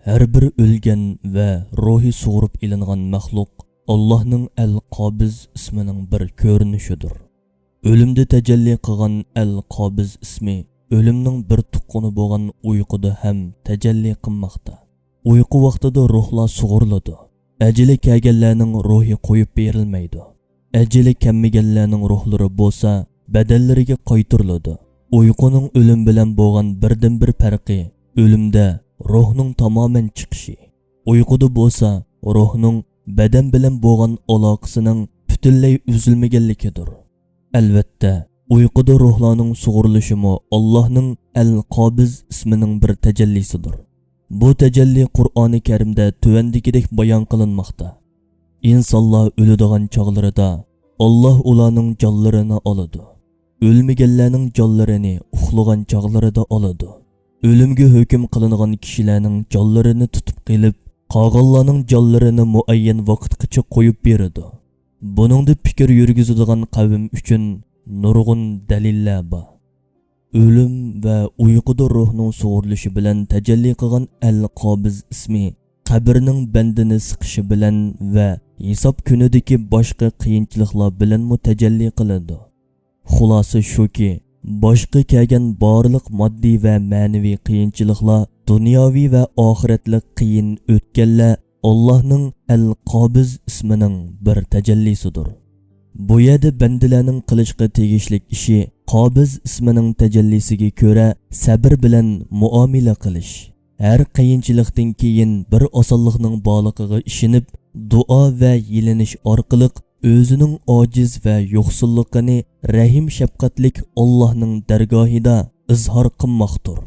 Her bir ölgen ve ruhi sug'urib ilingan maxluq Allah'ның Al-Qabiz ismining bir ko'rinishidir. O'limda tajalli qilgan Al-Qabiz ismi o'limning bir tuqquni bo'lgan uyquda ham tajalli qilmoqda. Uyqu vaqtida ruhlar sug'uriladi. Ajali kelganlarning ruhi qo'yib berilmaydi. Ajali kelmaganlarning ruhlari bo'lsa badallariga qaytariladi. Uyquning o'lim bilan bo'lgan birdan bir farqi o'limda ruhning tamoman chiqishi. Uyquda bo'lsa ruhning badan bilan bo'lgan aloqasining butunlay uzilmaganligidir. Albatta, uyquda ruhlarning sug'urilishimi Allohning Al-Qabiz ismining bir tajallisidir. Bu tajalli Qur'oni Karimda tuvandagidek bayon qilinmoqda. İnsanlar o'ladigan chog'larida Alloh ularning jonlarini oladi. O'lmaganlarning jonlarini uxlagan chog'larida oladi. O'limga hukm qilingan kishilarning jonlarini tutib qilib, qolganlarning jonlarini muayyan vaqtgacha qo'yib beradi. Buningda fikr yurgizadigan qavm uchun nurg'un dalillar bor. O'lim va uyquda ruhning sug'urilishi bilan tajalli qilgan Al-Qabiz ismi qabrning bandini siqishi bilan va hisob kunidagi boshqa qiyinchiliklar bilan tajalli qiladi. Xulosa shuki, boshqa kelgan barliq moddiy va ma'naviy qiyinchiliklar, dunyoviy va oxiratlik qiyin o'tganlar Allohning Al-Qabiz ismining bir tajallisidir. Bu yerda bandalarning qilishga tegishli ishi Qabiz ismining tajallisiga ko'ra sabr bilan muomala qilish. Her qiyinchilikdan keyin bir osonlikning borligiga ishonib, duo va yelinish orqali o'zining ojiz va yo'qsulligini rahim shafqatlik Allohning dargohida izhor qilmoqdir.